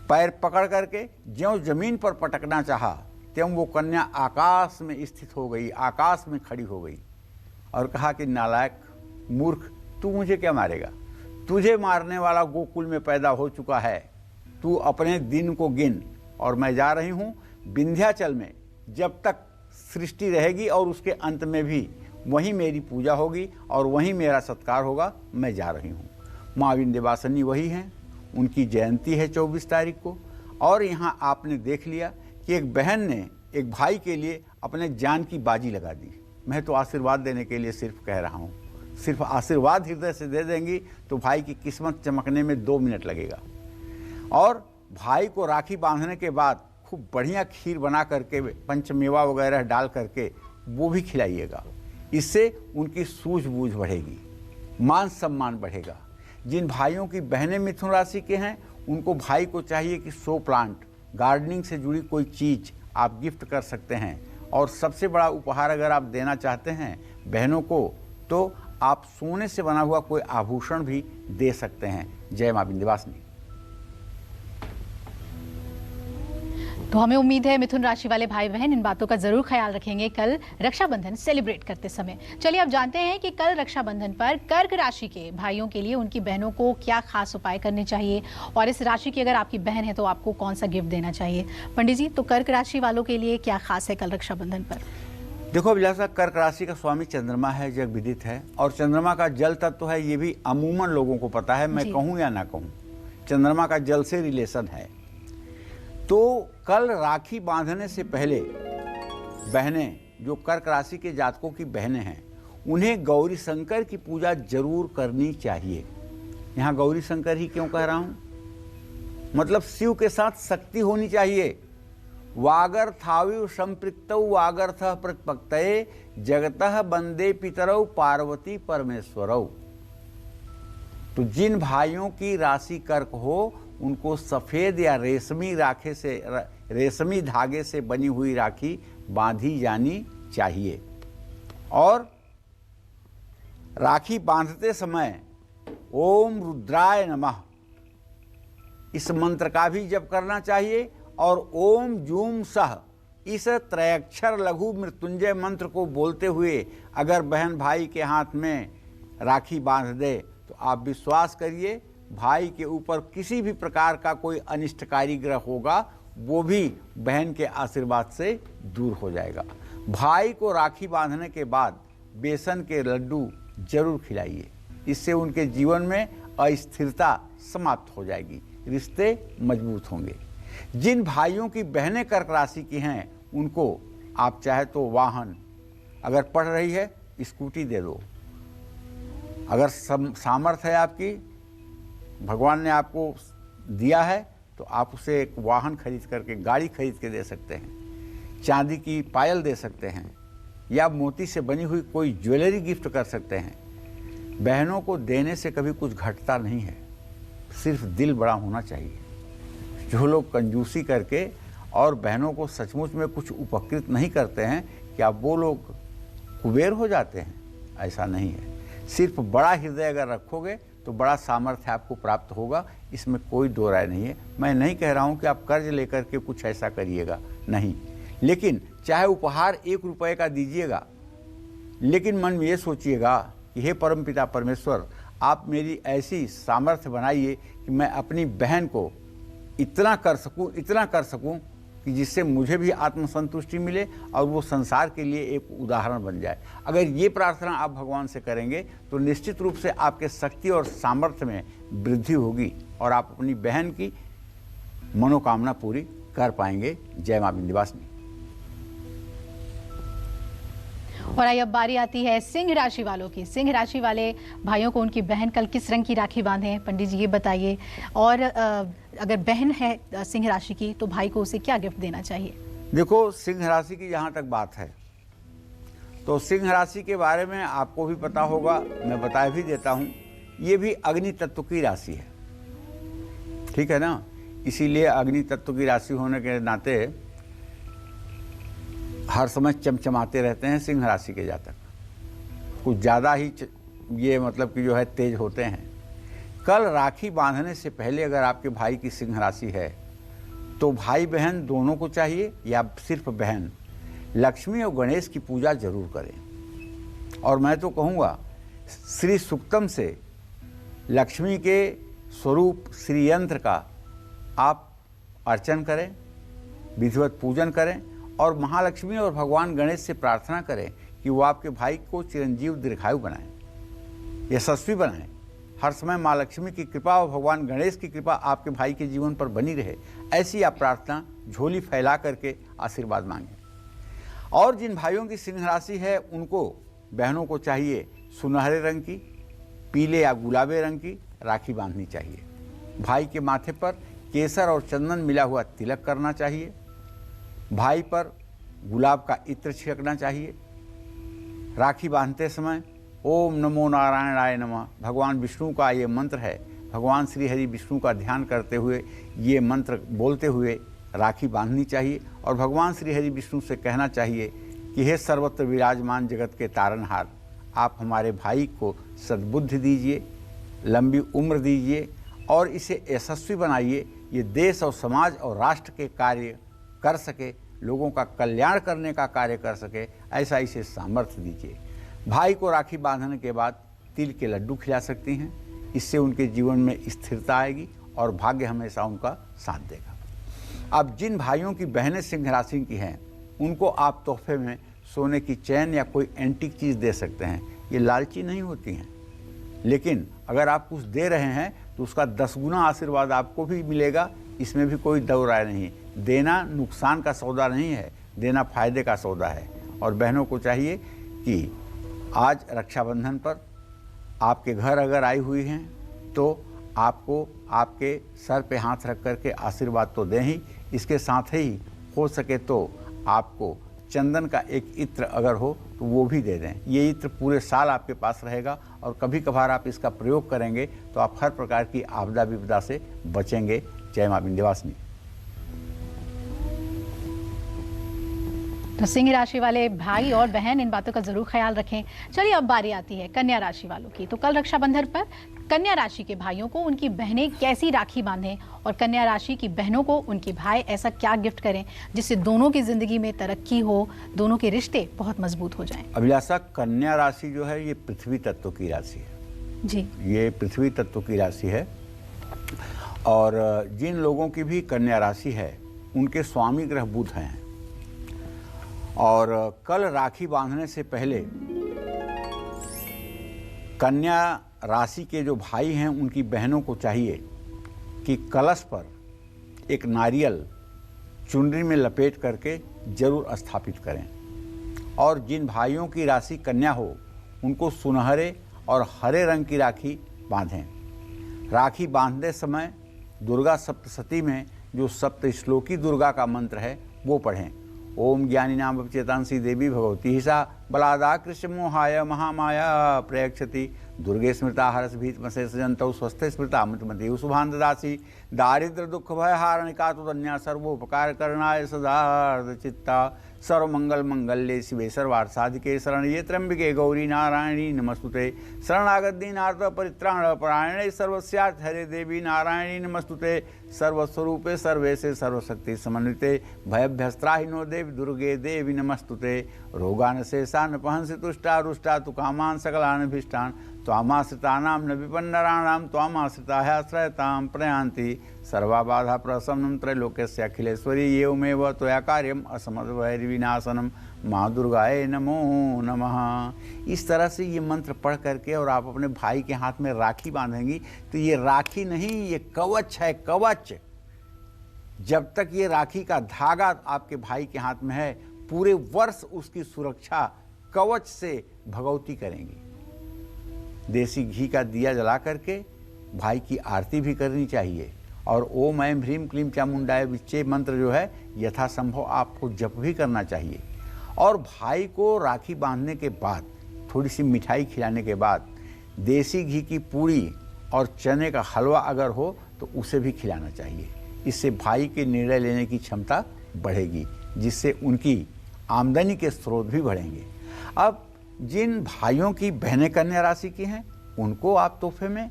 Speaker 4: पैर पकड़ करके ज्यों जमीन पर पटकना चाहा, त्यों वो कन्या आकाश में स्थित हो गई, आकाश में खड़ी हो गई और कहा कि नालायक मूर्ख, तू मुझे क्या मारेगा? तुझे मारने वाला गोकुल में पैदा हो चुका है, तू अपने दिन को गिन। और मैं जा रही हूँ विंध्याचल में, जब तक सृष्टि रहेगी और उसके अंत में भी वहीं मेरी पूजा होगी और वहीं मेरा सत्कार होगा। मैं जा रही हूँ। माँ विंध्यवासिनी वही हैं, उनकी जयंती है 24 तारीख को। और यहाँ आपने देख लिया कि एक बहन ने एक भाई के लिए अपने जान की बाजी लगा दी। मैं तो आशीर्वाद देने के लिए सिर्फ कह रहा हूँ, सिर्फ आशीर्वाद हृदय से दे देंगी तो भाई की किस्मत चमकने में 2 मिनट लगेगा। और भाई को राखी बांधने के बाद खूब बढ़िया खीर बना करके, पंचमेवा वगैरह डाल करके वो भी खिलाइएगा। इससे उनकी सूझबूझ बढ़ेगी, मान सम्मान बढ़ेगा। जिन भाइयों की बहनें मिथुन राशि के हैं, उनको भाई को चाहिए कि शो प्लांट, गार्डनिंग से जुड़ी कोई चीज़ आप गिफ्ट कर सकते हैं। और सबसे बड़ा उपहार अगर आप देना चाहते हैं बहनों को, तो आप सोने से बना हुआ कोई आभूषण भी दे सकते हैं। जय मां विंध्यवासिनी।
Speaker 2: तो हमें उम्मीद है मिथुन राशि वाले भाई बहन इन बातों का जरूर ख्याल रखेंगे कल रक्षाबंधन सेलिब्रेट करते समय। चलिए अब जानते हैं कि कल रक्षाबंधन पर कर्क राशि के भाइयों के लिए उनकी बहनों को क्या खास उपाय करने चाहिए, और इस राशि की अगर आपकी बहन है तो आपको कौन सा गिफ्ट देना चाहिए। पंडित जी, तो कर्क राशि वालों के लिए क्या खास है कल रक्षाबंधन पर?
Speaker 4: देखो अभिलाषा, कर्क राशि का स्वामी चंद्रमा है, जग विदित है। और चंद्रमा का जल तत्व है, ये भी अमूमन लोगों को पता है, मैं कहूँ या ना कहूँ, चंद्रमा का जल से रिलेशन है। तो कल राखी बांधने से पहले बहनें, जो कर्क राशि के जातकों की बहनें हैं, उन्हें गौरी शंकर की पूजा जरूर करनी चाहिए। यहाँ गौरी शंकर ही क्यों कह रहा हूँ, मतलब शिव के साथ शक्ति होनी चाहिए। वागर्थाविव संपृक्तौ वागर्थ प्रतिपक्तये जगतः वंदे पितरौ पार्वती परमेश्वरौ। तो जिन भाइयों की राशि कर्क हो, उनको सफ़ेद या रेशमी धागे से बनी हुई राखी बांधी जानी चाहिए। और राखी बांधते समय ओम रुद्राय नमः इस मंत्र का भी जप करना चाहिए और ओम जूम सह इस त्रयाक्षर लघु मृत्युंजय मंत्र को बोलते हुए अगर बहन भाई के हाथ में राखी बांध दे तो आप विश्वास करिए भाई के ऊपर किसी भी प्रकार का कोई अनिष्टकारी ग्रह होगा वो भी बहन के आशीर्वाद से दूर हो जाएगा। भाई को राखी बांधने के बाद बेसन के लड्डू जरूर खिलाइए, इससे उनके जीवन में अस्थिरता समाप्त हो जाएगी, रिश्ते मजबूत होंगे। जिन भाइयों की बहनें कर्क राशि की हैं उनको आप चाहे तो वाहन, अगर पढ़ रही है स्कूटी दे दो, अगर सामर्थ्य है आपकी, भगवान ने आपको दिया है तो आप उसे एक वाहन खरीद करके, गाड़ी खरीद के दे सकते हैं, चांदी की पायल दे सकते हैं या मोती से बनी हुई कोई ज्वेलरी गिफ्ट कर सकते हैं। बहनों को देने से कभी कुछ घटता नहीं है, सिर्फ दिल बड़ा होना चाहिए। जो लोग कंजूसी करके और बहनों को सचमुच में कुछ उपकृत नहीं करते हैं, क्या वो लोग कुबेर हो जाते हैं? ऐसा नहीं है। सिर्फ बड़ा हृदय अगर रखोगे तो बड़ा सामर्थ्य आपको प्राप्त होगा, इसमें कोई दो राय नहीं है। मैं नहीं कह रहा हूँ कि आप कर्ज लेकर के कुछ ऐसा करिएगा, नहीं, लेकिन चाहे उपहार 1 रुपये का दीजिएगा, लेकिन मन में ये सोचिएगा कि हे परमपिता परमेश्वर, आप मेरी ऐसी सामर्थ्य बनाइए कि मैं अपनी बहन को इतना कर सकूं कि जिससे मुझे भी आत्मसंतुष्टि मिले और वो संसार के लिए एक उदाहरण बन जाए। अगर ये प्रार्थना आप भगवान से करेंगे तो निश्चित रूप से आपके शक्ति और सामर्थ्य में वृद्धि होगी और आप अपनी बहन की मनोकामना पूरी कर पाएंगे। जय मां विंध्यवासिनी।
Speaker 2: और अब बारी आती है सिंह राशि वालों की। सिंह राशि वाले भाइयों को उनकी बहन कल किस रंग की राखी बांधे, पंडित जी ये बताइए। और अगर बहन है सिंह राशि की तो भाई को उसे क्या गिफ्ट देना चाहिए?
Speaker 4: देखो, सिंह राशि की जहाँ तक बात है तो सिंह राशि के बारे में आपको भी पता होगा, मैं बता भी देता हूँ। ये भी अग्नि तत्व की राशि है, ठीक है ना। इसीलिए अग्नि तत्व की राशि होने के नाते हर समय चमचमाते रहते हैं सिंह राशि के जातक, कुछ ज़्यादा ही ये मतलब कि जो है तेज होते हैं। कल राखी बांधने से पहले अगर आपके भाई की सिंह राशि है तो भाई बहन दोनों को चाहिए या सिर्फ बहन लक्ष्मी और गणेश की पूजा जरूर करें। और मैं तो कहूँगा श्री सुक्तम से लक्ष्मी के स्वरूप श्री यंत्र का आप अर्चन करें, विधिवत पूजन करें और महालक्ष्मी और भगवान गणेश से प्रार्थना करें कि वो आपके भाई को चिरंजीव दीर्घायु बनाएं, यशस्वी बनाएं। हर समय माँ लक्ष्मी की कृपा और भगवान गणेश की कृपा आपके भाई के जीवन पर बनी रहे, ऐसी आप प्रार्थना झोली फैला करके आशीर्वाद मांगें। और जिन भाइयों की सिंह राशि है उनको बहनों को चाहिए सुनहरे रंग की, पीले या गुलाबी रंग की राखी बांधनी चाहिए। भाई के माथे पर केसर और चंदन मिला हुआ तिलक करना चाहिए। भाई पर गुलाब का इत्र छिड़कना चाहिए। राखी बांधते समय ओम नमो नारायणाय नमः भगवान विष्णु का ये मंत्र है, भगवान श्री हरि विष्णु का ध्यान करते हुए ये मंत्र बोलते हुए राखी बांधनी चाहिए। और भगवान श्री हरि विष्णु से कहना चाहिए कि हे सर्वत्र विराजमान जगत के तारनहार, आप हमारे भाई को सद्बुद्धि दीजिए, लंबी उम्र दीजिए और इसे यशस्वी बनाइए, ये देश और समाज और राष्ट्र के कार्य कर सके, लोगों का कल्याण करने का कार्य कर सके, ऐसा इसे सामर्थ्य दीजिए। भाई को राखी बांधने के बाद तिल के लड्डू खिला सकती हैं, इससे उनके जीवन में स्थिरता आएगी और भाग्य हमेशा उनका साथ देगा। अब जिन भाइयों की बहनें सिंह राशि की हैं उनको आप तोहफे में सोने की चैन या कोई एंटीक चीज़ दे सकते हैं। ये लालची नहीं होती हैं, लेकिन अगर आप कुछ दे रहे हैं तो उसका 10 गुना आशीर्वाद आपको भी मिलेगा, इसमें भी कोई दो राय नहीं। देना नुकसान का सौदा नहीं है, देना फायदे का सौदा है। और बहनों को चाहिए कि आज रक्षाबंधन पर आपके घर अगर आई हुई हैं तो आपको आपके सर पे हाथ रख करके आशीर्वाद तो दें ही, इसके साथ ही हो सके तो आपको चंदन का एक इत्र अगर हो तो वो भी दे दें। ये इत्र पूरे साल आपके पास रहेगा और कभी कभार आप इसका प्रयोग करेंगे तो आप हर प्रकार की आपदा विपदा से बचेंगे। जय मां विंध्यवासिनी।
Speaker 2: तो सिंह राशि वाले भाई और बहन इन बातों का जरूर ख्याल रखें। चलिए अब बारी आती है कन्या राशि वालों की। तो कल रक्षाबंधन पर कन्या राशि के भाइयों को उनकी बहनें कैसी राखी बांधें और कन्या राशि की बहनों को उनके भाई ऐसा क्या गिफ्ट करें जिससे दोनों की जिंदगी में तरक्की हो, दोनों के रिश्ते बहुत मजबूत हो जाएं।
Speaker 4: अभिलाषा, कन्या राशि जो है ये पृथ्वी तत्व की राशि है
Speaker 2: जी, ये
Speaker 4: पृथ्वी तत्व की राशि है। और जिन लोगों की भी कन्या राशि है उनके स्वामी ग्रह बुध हैं। और कल राखी बांधने से पहले कन्या राशि के जो भाई हैं उनकी बहनों को चाहिए कि कलश पर एक नारियल चुनरी में लपेट करके जरूर स्थापित करें। और जिन भाइयों की राशि कन्या हो उनको सुनहरे और हरे रंग की राखी बांधें। राखी बांधते समय दुर्गा सप्तशती में जो सप्त श्लोकी दुर्गा का मंत्र है वो पढ़ें। ओम ज्ञानी नाम चेतांसी देवी भगवती हिसा बलादा कृष्ण मोहाय महामाया प्रयक्षति दुर्गे स्मृता हरस भीत मसे सजंतौ स्वस्थ स्मृता मति शुभान ददासी दारिद्र दुख भय हारणिका तुदन्या सर्वोपकार करणाय सदार्थ चित्ता सर्वमंगल मंगल्ये शिवे सर्वार्थ साधिके शरण्ये त्र्यंबिके गौरी नारायणी नमस्तुते शरणागत दीनार्थ परित्राण परायणे सर्वस्यार्थ हरे देवी नारायणी नमस्तुते सर्वस्वरूपे सर्वेशे सर्वशक्ति समन्विते भयभ्यस्त्राहिनो देवी दुर्गे देवी नमस्तुते रोगान शेषान पहंसि तुष्टा रुष्टा तु कामान सकलान भीष्टान त्वामाश्रितानां न विपन्नराणां त्वामाश्रिताश्रयतां प्रयान्ति सर्वाबाधा प्रशमनं त्रैलोक्यस्य अखिलेश्वरी एवमेव त्वया कार्यम असमद्वैर्विनाशनम माँ दुर्गाए नमो नमः। इस तरह से ये मंत्र पढ़ करके और आप अपने भाई के हाथ में राखी बांधेंगी तो ये राखी नहीं, ये कवच है, कवच। जब तक ये राखी का धागा आपके भाई के हाथ में है पूरे वर्ष उसकी सुरक्षा कवच से भगवती करेंगी। देसी घी का दिया जला करके भाई की आरती भी करनी चाहिए। और ओम ऐं ह्रीं क्लीं चामुंडाय विच्चे मंत्र जो है यथासंभव आपको जप भी करना चाहिए। और भाई को राखी बांधने के बाद थोड़ी सी मिठाई खिलाने के बाद देसी घी की पूड़ी और चने का हलवा अगर हो तो उसे भी खिलाना चाहिए। इससे भाई के निर्णय लेने की क्षमता बढ़ेगी, जिससे उनकी आमदनी के स्रोत भी बढ़ेंगे। अब जिन भाइयों की बहनें कन्या राशि की हैं उनको आप तोहफे में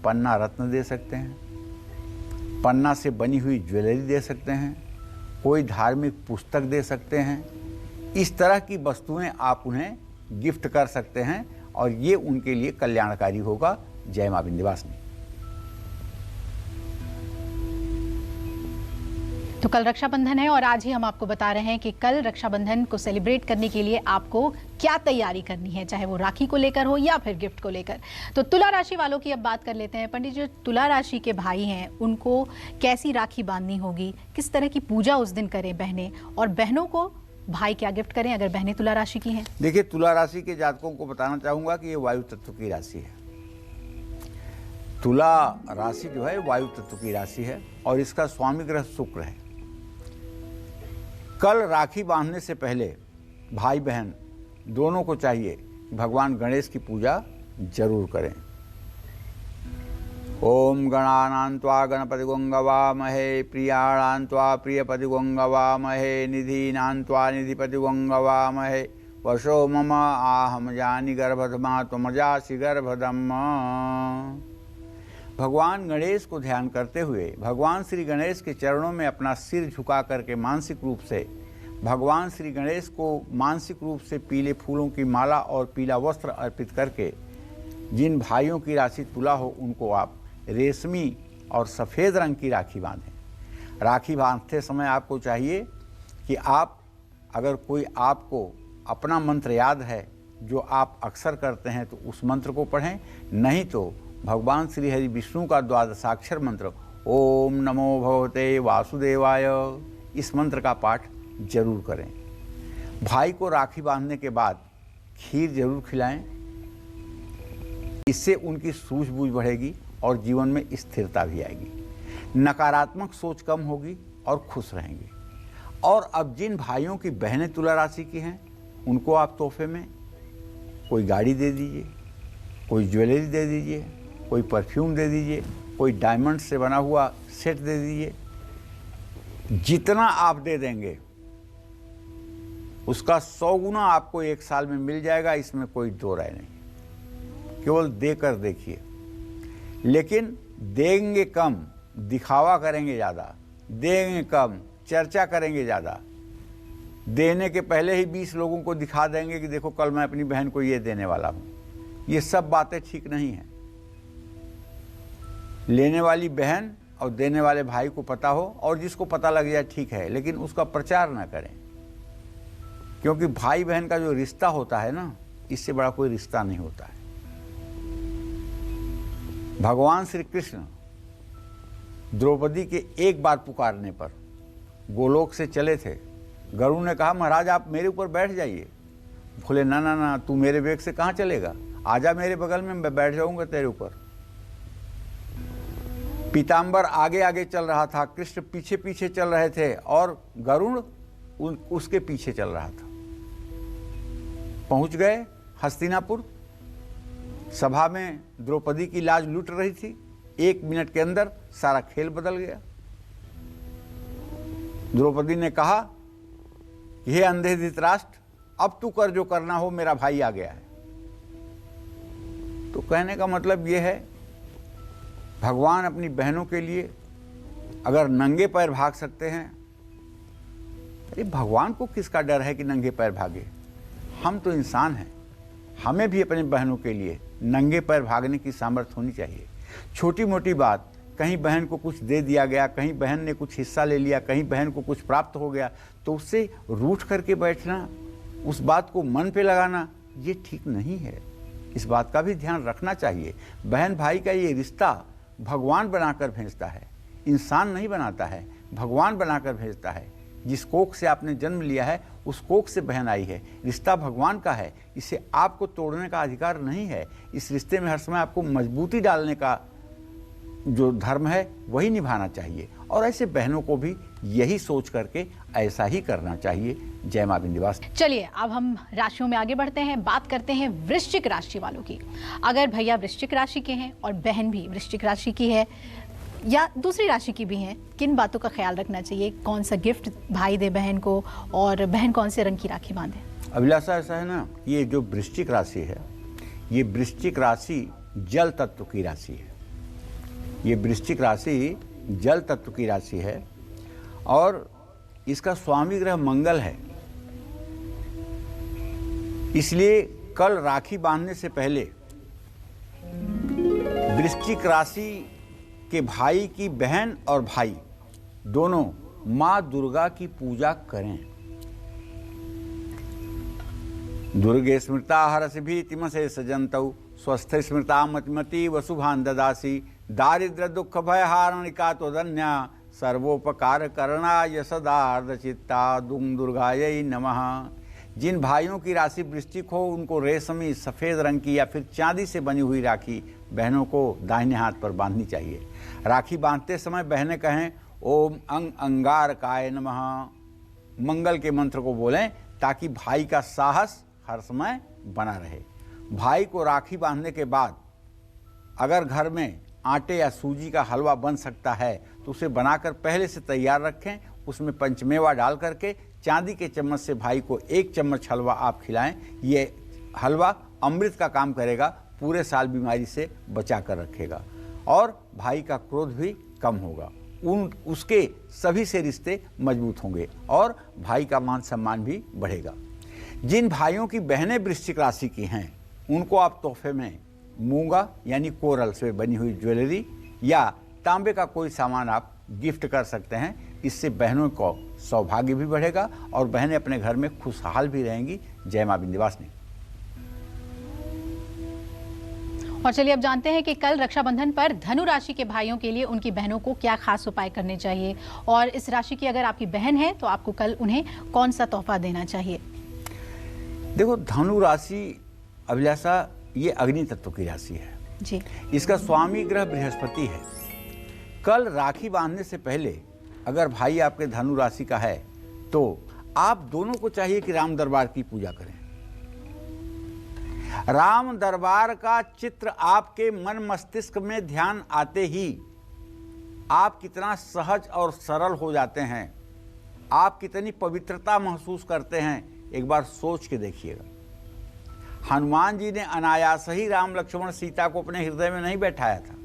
Speaker 4: पन्ना रत्न दे सकते हैं, पन्ना से बनी हुई ज्वेलरी दे सकते हैं, कोई धार्मिक पुस्तक दे सकते हैं। इस तरह की वस्तुएं आप उन्हें गिफ्ट कर सकते हैं और ये उनके लिए कल्याणकारी होगा। जय मां विंध्यवासिनी।
Speaker 2: तो कल रक्षाबंधन है और आज ही हम आपको बता रहे हैं कि कल रक्षाबंधन को सेलिब्रेट करने के लिए आपको क्या तैयारी करनी है, चाहे वो राखी को लेकर हो या फिर गिफ्ट को लेकर। तो तुला राशि वालों की अब बात कर लेते हैं। पंडित जी, तुला राशि के भाई हैं उनको कैसी राखी बांधनी होगी, किस तरह की पूजा उस दिन करें बहनें, और बहनों को भाई क्या गिफ्ट करें अगर बहनें तुला राशि की हैं?
Speaker 4: देखिए, तुला राशि के जातकों को बताना चाहूंगा कि ये वायु तत्व की राशि है। तुला राशि जो है वायु तत्व की राशि है और इसका स्वामी ग्रह शुक्र है। कल राखी बांधने से पहले भाई बहन दोनों को चाहिए भगवान गणेश की पूजा जरूर करें। ओम गणानान्त्वा गणपतिगं गवामहे प्रियाणान्त्वा प्रियपतिगं गवामहे निधीनान्त्वा निधिपतिगं गवामहे वशो मम आहम जानि गर्भधमा त्वमजासि गर्भधम्मा। भगवान गणेश को ध्यान करते हुए भगवान श्री गणेश के चरणों में अपना सिर झुका करके मानसिक रूप से भगवान श्री गणेश को मानसिक रूप से पीले फूलों की माला और पीला वस्त्र अर्पित करके जिन भाइयों की राशि तुला हो उनको आप रेशमी और सफ़ेद रंग की राखी बांधें। राखी बांधते समय आपको चाहिए कि आप अगर कोई आपको अपना मंत्र याद है जो आप अक्सर करते हैं तो उस मंत्र को पढ़ें, नहीं तो भगवान श्री हरि विष्णु का द्वादशाक्षर मंत्र ओम नमो भगवते वासुदेवाय, इस मंत्र का पाठ जरूर करें। भाई को राखी बांधने के बाद खीर जरूर खिलाएं, इससे उनकी सूझबूझ बढ़ेगी और जीवन में स्थिरता भी आएगी, नकारात्मक सोच कम होगी और खुश रहेंगे। और अब जिन भाइयों की बहनें तुला राशि की हैं उनको आप तोहफे में कोई गाड़ी दे दीजिए, कोई ज्वेलरी दे दीजिए, कोई परफ्यूम दे दीजिए, कोई डायमंड से बना हुआ सेट दे दीजिए। जितना आप दे देंगे उसका 100 गुना आपको 1 साल में मिल जाएगा, इसमें कोई दो राय नहीं। केवल देकर देखिए। लेकिन देंगे कम, दिखावा करेंगे ज़्यादा, देंगे कम, चर्चा करेंगे ज़्यादा। देने के पहले ही 20 लोगों को दिखा देंगे कि देखो कल मैं अपनी बहन को ये देने वाला हूँ। ये सब बातें ठीक नहीं हैं। लेने वाली बहन और देने वाले भाई को पता हो, और जिसको पता लग जाए ठीक है, लेकिन उसका प्रचार ना करें। क्योंकि भाई बहन का जो रिश्ता होता है ना, इससे बड़ा कोई रिश्ता नहीं होता है। भगवान श्री कृष्ण द्रौपदी के एक बार पुकारने पर गोलोक से चले थे। गरुड़ ने कहा महाराज आप मेरे ऊपर बैठ जाइए। बोले ना ना ना, तू मेरे वेग से कहाँ चलेगा, आजा मेरे बगल में, मैं बैठ जाऊंगा तेरे ऊपर। पीताम्बर आगे आगे चल रहा था, कृष्ण पीछे पीछे चल रहे थे, और गरुड़ उसके पीछे चल रहा था। पहुंच गए हस्तिनापुर। सभा में द्रौपदी की लाज लूट रही थी। 1 मिनट के अंदर सारा खेल बदल गया। द्रौपदी ने कहा कि हे अंधे धृतराष्ट्र, अब तू कर जो करना हो, मेरा भाई आ गया है। तो कहने का मतलब यह है, भगवान अपनी बहनों के लिए अगर नंगे पैर भाग सकते हैं, अरे भगवान को किसका डर है कि नंगे पैर भागे। हम तो इंसान हैं, हमें भी अपनी बहनों के लिए नंगे पैर भागने की सामर्थ्य होनी चाहिए। छोटी मोटी बात, कहीं बहन को कुछ दे दिया गया, कहीं बहन ने कुछ हिस्सा ले लिया, कहीं बहन को कुछ प्राप्त हो गया, तो उससे रूठ करके बैठना, उस बात को मन पे लगाना, ये ठीक नहीं है। इस बात का भी ध्यान रखना चाहिए। बहन भाई का ये रिश्ता भगवान बनाकर भेजता है, इंसान नहीं बनाता है, भगवान बनाकर भेजता है। जिस कोख से आपने जन्म लिया है, उस कोख से बहन आई है। रिश्ता भगवान का है, इसे आपको तोड़ने का अधिकार नहीं है। इस रिश्ते में हर समय आपको मजबूती डालने का जो धर्म है वही निभाना चाहिए, और ऐसे बहनों को भी यही सोच करके ऐसा ही करना चाहिए। जय मां विंध्यवासिनी।
Speaker 2: चलिए अब हम राशियों में आगे बढ़ते हैं, बात करते हैं वृश्चिक राशि वालों की। अगर भैया वृश्चिक राशि के हैं और बहन भी वृश्चिक राशि की है या दूसरी राशि की भी हैं, किन बातों का ख्याल रखना चाहिए? कौन सा गिफ्ट भाई दे बहन को, और बहन कौन से रंग की राखी बांधे?
Speaker 4: अभिलाषा ऐसा है ना, ये जो वृश्चिक राशि है, ये वृश्चिक राशि जल तत्व की राशि है। ये वृश्चिक राशि जल तत्व की राशि है, और इसका स्वामी ग्रह मंगल है। इसलिए कल राखी बांधने से पहले वृश्चिक राशि के भाई की बहन और भाई दोनों मां दुर्गा की पूजा करें। दुर्गे स्मृता हरसिभि तिमसे सजन्तौ स्वस्थ स्मृता मतिमति वसुभान ददासी दारिद्र दुख भय हारणिका तो धन्या सर्वोपकार करणाय सदार्ध चित्ता दुम दुर्गायै नमः। जिन भाइयों की राशि वृश्चिक हो, उनको रेशमी सफ़ेद रंग की या फिर चांदी से बनी हुई राखी बहनों को दाहिने हाथ पर बांधनी चाहिए। राखी बांधते समय बहनें कहें ओम अंग अंगारकाय नमः, मंगल के मंत्र को बोलें, ताकि भाई का साहस हर समय बना रहे। भाई को राखी बांधने के बाद अगर घर में आटे या सूजी का हलवा बन सकता है तो उसे बनाकर पहले से तैयार रखें। उसमें पंचमेवा डाल करके चांदी के चम्मच से भाई को 1 चम्मच हलवा आप खिलाएं। ये हलवा अमृत का काम करेगा, पूरे साल बीमारी से बचा कर रखेगा, और भाई का क्रोध भी कम होगा। उसके सभी से रिश्ते मजबूत होंगे, और भाई का मान सम्मान भी बढ़ेगा। जिन भाइयों की बहनें वृश्चिक राशि की हैं, उनको आप तोहफे में मूंगा यानी कोरल से बनी हुई ज्वेलरी या तांबे का कोई सामान आप गिफ्ट कर सकते हैं। इससे बहनों को सौभाग्य भी बढ़ेगा और बहनें अपने घर में खुशहाल भी रहेंगी। जय मां विंध्यवासिनी।
Speaker 2: और चलिए अब जानते हैं कि कल रक्षाबंधन पर धनु राशि के भाइयों के लिए उनकी बहनों को क्या खास उपाय करने चाहिए, और इस राशि की अगर आपकी बहन है तो आपको कल उन्हें कौन सा तोहफा देना चाहिए?
Speaker 4: देखो, धनु राशि अभिलाषा ये अग्नि तत्व की राशि है
Speaker 2: जी।
Speaker 4: इसका स्वामी ग्रह बृहस्पति है। कल राखी बांधने से पहले अगर भाई आपके धनु राशि का है तो आप दोनों को चाहिए कि राम दरबार की पूजा करें। राम दरबार का चित्र आपके मन मस्तिष्क में ध्यान आते ही आप कितना सहज और सरल हो जाते हैं, आप कितनी पवित्रता महसूस करते हैं एक बार सोच के देखिएगा। हनुमान जी ने अनायास ही राम लक्ष्मण सीता को अपने हृदय में नहीं बैठाया था,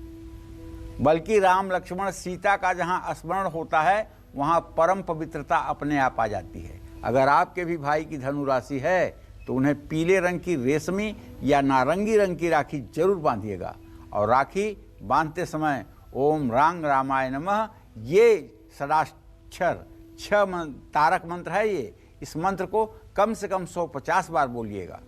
Speaker 4: बल्कि राम लक्ष्मण सीता का जहां स्मरण होता है वहां परम पवित्रता अपने आप आ जाती है। अगर आपके भी भाई की धनु राशि है तो उन्हें पीले रंग की रेशमी या नारंगी रंग की राखी जरूर बांधिएगा। और राखी बांधते समय ओम रांग रामाय नमः ये षडाक्षर 6 तारक मंत्र है ये, इस मंत्र को कम से कम 150 बार बोलिएगा।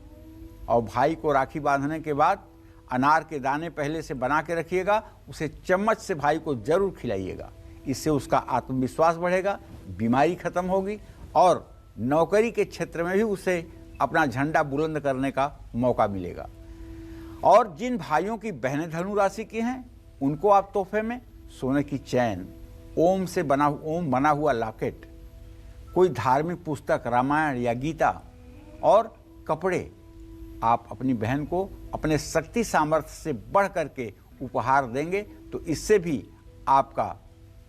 Speaker 4: और भाई को राखी बांधने के बाद अनार के दाने पहले से बना के रखिएगा, उसे चम्मच से भाई को जरूर खिलाइएगा। इससे उसका आत्मविश्वास बढ़ेगा, बीमारी खत्म होगी और नौकरी के क्षेत्र में भी उसे अपना झंडा बुलंद करने का मौका मिलेगा। और जिन भाइयों की बहनें धनु राशि की हैं उनको आप तोहफे में सोने की चैन, ओम बना हुआ लॉकेट, कोई धार्मिक पुस्तक रामायण या गीता और कपड़े आप अपनी बहन को अपने शक्ति सामर्थ्य से बढ़ करके उपहार देंगे तो इससे भी आपका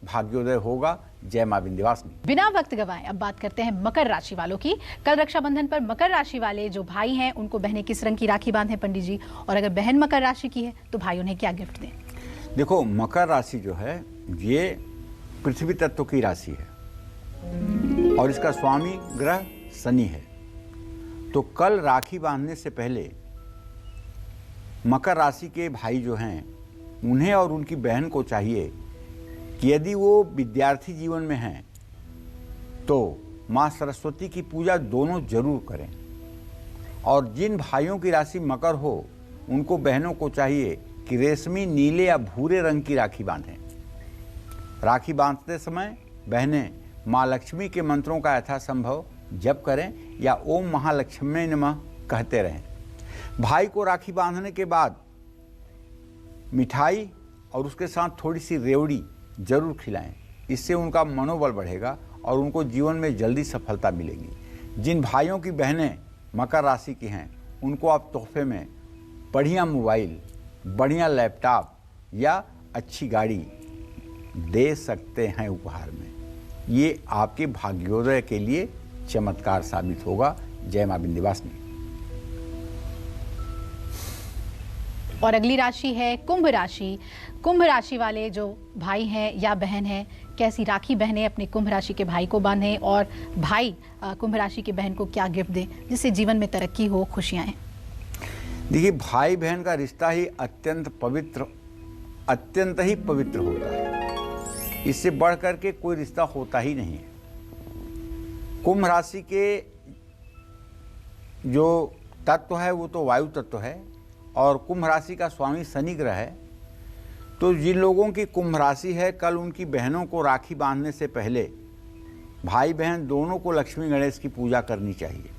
Speaker 4: भाग्योदय होगा। जय मां विंध्यवासिनी।
Speaker 2: बिना वक्त गवाए अब बात करते हैं मकर राशि वालों की। कल रक्षाबंधन पर मकर राशि वाले जो भाई हैं उनको बहनें किस रंग की राखी बांधें पंडित जी, और अगर बहन मकर राशि की है तो भाई उन्हें क्या गिफ्ट दें?
Speaker 4: देखो, मकर राशि जो है ये पृथ्वी तत्व की राशि है और इसका स्वामी ग्रह शनि है। तो कल राखी बांधने से पहले मकर राशि के भाई जो हैं उन्हें और उनकी बहन को चाहिए कि यदि वो विद्यार्थी जीवन में हैं तो माँ सरस्वती की पूजा दोनों जरूर करें। और जिन भाइयों की राशि मकर हो उनको बहनों को चाहिए कि रेशमी, नीले या भूरे रंग की राखी बांधें। राखी बांधते समय बहनें माँ लक्ष्मी के मंत्रों का यथासंभव जप करें या ओम महालक्ष्मी नमः कहते रहें। भाई को राखी बांधने के बाद मिठाई और उसके साथ थोड़ी सी रेवड़ी जरूर खिलाएं। इससे उनका मनोबल बढ़ेगा और उनको जीवन में जल्दी सफलता मिलेगी। जिन भाइयों की बहनें मकर राशि की हैं उनको आप तोहफे में बढ़िया मोबाइल, बढ़िया लैपटॉप या अच्छी गाड़ी दे सकते हैं उपहार में। ये आपके भाग्योदय के लिए चमत्कार साबित होगा। जय मां विंध्यवासिनी।
Speaker 2: और अगली राशि है कुंभ राशि। कुंभ राशि वाले जो भाई हैं या बहन हैं, कैसी राखी बहनें अपने कुंभ राशि के भाई को बांधें और भाई कुंभ राशि की बहन को क्या गिफ्ट दें जिससे जीवन में तरक्की हो, खुशियां आएं?
Speaker 4: देखिए, भाई बहन का रिश्ता ही अत्यंत ही पवित्र होता है। इससे बढ़ करके कोई रिश्ता होता ही नहीं है। कुंभ राशि के जो तत्व है वो तो वायु तत्व है और कुंभ राशि का स्वामी शनि ग्रह है। तो जिन लोगों की कुंभ राशि है, कल उनकी बहनों को राखी बांधने से पहले भाई बहन दोनों को लक्ष्मी गणेश की पूजा करनी चाहिए।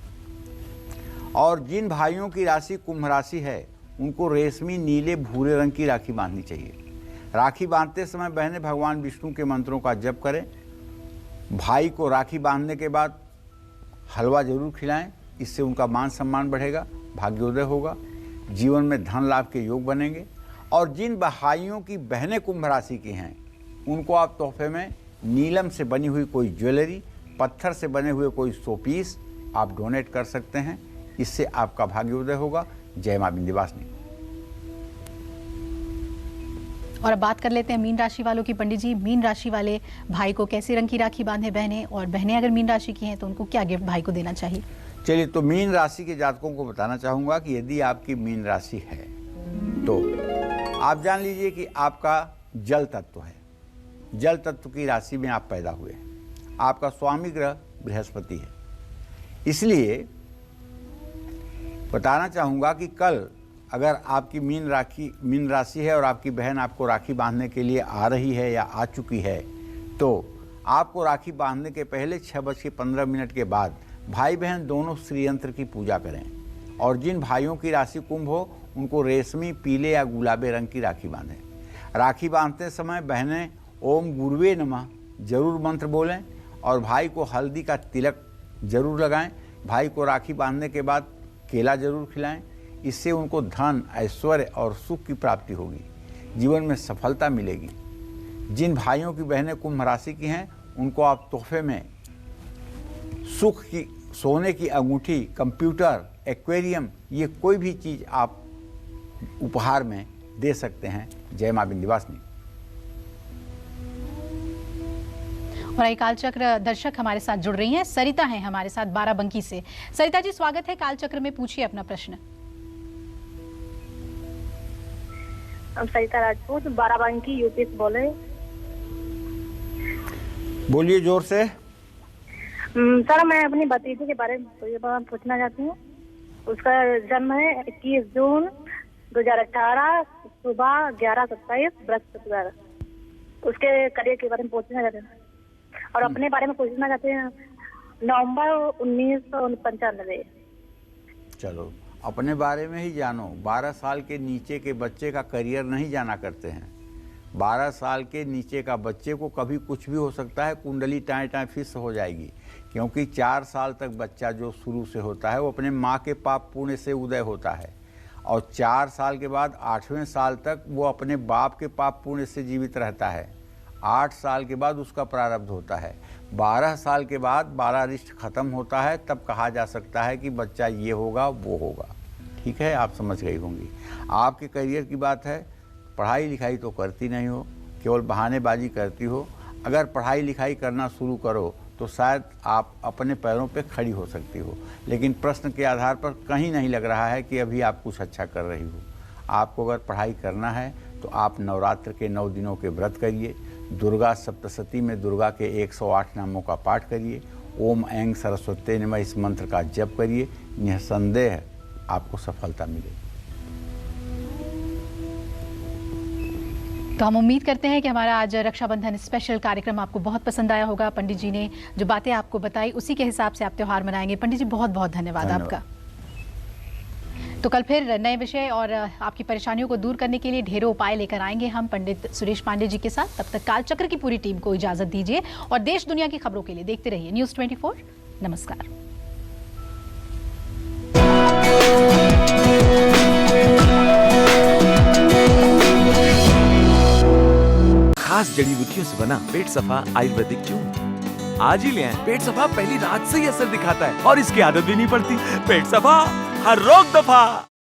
Speaker 4: और जिन भाइयों की राशि कुंभ राशि है उनको रेशमी, नीले, भूरे रंग की राखी बांधनी चाहिए। राखी बांधते समय बहनें भगवान विष्णु के मंत्रों का जप करें। भाई को राखी बांधने के बाद हलवा जरूर खिलाएं। इससे उनका मान सम्मान बढ़ेगा, भाग्योदय होगा, जीवन में धन लाभ के योग बनेंगे। और जिन भाइयों की बहनें कुंभ राशि की हैं उनको आप तोहफे में नीलम से बनी हुई कोई ज्वेलरी, पत्थर से बने हुए कोई शोपीस आप डोनेट कर सकते हैं। इससे आपका भाग्योदय होगा। जय मां विंध्यवासिनी।
Speaker 2: और अब बात कर लेते हैं मीन राशि वालों की पंडित जी। मीन राशि वाले भाई को कैसे रंग की राखी बांधे बहनें, और बहनें अगर मीन राशि की हैं तो उनको क्या गिफ्ट भाई को देना चाहिए?
Speaker 4: चलिए, तो मीन राशि के जातकों को बताना चाहूँगा कि यदि आपकी मीन राशि है तो आप जान लीजिए कि आपका जल तत्व है। जल तत्व की राशि में आप पैदा हुए हैं। आपका स्वामी ग्रह बृहस्पति है। इसलिए बताना चाहूँगा कि कल अगर आपकी मीन राशि है और आपकी बहन आपको राखी बांधने के लिए आ रही है या आ चुकी है तो आपको राखी बांधने के पहले 6:15 के बाद भाई बहन दोनों श्रीयंत्र की पूजा करें। और जिन भाइयों की राशि कुंभ हो उनको रेशमी, पीले या गुलाबी रंग की राखी बांधें। राखी बांधते समय बहनें ओम गुरुवे नमः जरूर मंत्र बोलें और भाई को हल्दी का तिलक जरूर लगाएं। भाई को राखी बांधने के बाद केला जरूर खिलाएं। इससे उनको धन, ऐश्वर्य और सुख की प्राप्ति होगी, जीवन में सफलता मिलेगी। जिन भाइयों की बहनें कुंभ राशि की हैं उनको आप तोहफे में सुख की सोने की अंगूठी, कंप्यूटर, एक्वेरियम, ये कोई भी चीज़ आप उपहार में दे सकते हैं। जय मां विंध्यवासिनी।
Speaker 2: और आई कालचक्र दर्शक हमारे साथ जुड़ रही हैं। सरिता हैं हमारे साथ बाराबंकी से। सरिता जी, स्वागत है कालचक्र में, पूछिए अपना प्रश्न।
Speaker 6: सरिता राजपूत, बाराबंकी, यूपी से बोले।
Speaker 4: बोलिए जोर से।
Speaker 6: सर, मैं अपनी भतीजी के बारे में पूछना चाहती हूँ। उसका जन्म है 21 जून 2018, सुबह 11:27 बृहस्पतिवार। उसके करियर के बारे में पूछना चाहते हैं और अपने बारे में पूछना चाहते हैं। नवंबर 1995।
Speaker 4: चलो, अपने बारे में ही जानो। 12 साल के नीचे के बच्चे का करियर नहीं जाना करते हैं। 12 साल के नीचे का बच्चे को कभी कुछ भी हो सकता है, कुंडली टाएं टाएं फिर से हो जाएगी। क्योंकि 4 साल तक बच्चा जो शुरू से होता है वो अपने माँ के पाप पुण्य से उदय होता है, और 4 साल के बाद 8वें साल तक वो अपने बाप के पाप पुण्य से जीवित रहता है। 8 साल के बाद उसका प्रारब्ध होता है। 12 साल के बाद 12 रिश्त खत्म होता है, तब कहा जा सकता है कि बच्चा ये होगा वो होगा। ठीक है, आप समझ गई होंगी। आपके करियर की बात है, पढ़ाई लिखाई तो करती नहीं हो, केवल बहानेबाजी करती हो। अगर पढ़ाई लिखाई करना शुरू करो तो शायद आप अपने पैरों पे खड़ी हो सकती हो, लेकिन प्रश्न के आधार पर कहीं नहीं लग रहा है कि अभी आप कुछ अच्छा कर रही हो। आपको अगर पढ़ाई करना है तो आप नवरात्र के 9 दिनों के व्रत करिए। दुर्गा सप्तशती में दुर्गा के 108 नामों का पाठ करिए। ओम ऐं सरस्वती नमः इस मंत्र का जप करिए। निसंदेह आपको सफलता मिलेगी।
Speaker 2: तो हम उम्मीद करते हैं कि हमारा आज रक्षाबंधन स्पेशल कार्यक्रम आपको बहुत पसंद आया होगा। पंडित जी ने जो बातें आपको बताई उसी के हिसाब से आप त्यौहार मनाएंगे। पंडित जी, बहुत बहुत धन्यवाद आपका। तो कल फिर नए विषय और आपकी परेशानियों को दूर करने के लिए ढेरों उपाय लेकर आएंगे हम पंडित सुरेश पांडे जी के साथ। तब तक कालचक्र की पूरी टीम को इजाजत दीजिए और देश दुनिया की खबरों के लिए देखते रहिए न्यूज़ 24। नमस्कार।
Speaker 7: खास जड़ी बूटियों से बना पेट सफा आयुर्वेदिक चूर्ण आज ही ले आएं। पेट सफा पहली रात से ही असर दिखाता है और इसकी आदत भी नहीं पड़ती। पेट सफा, हर रोग दफा।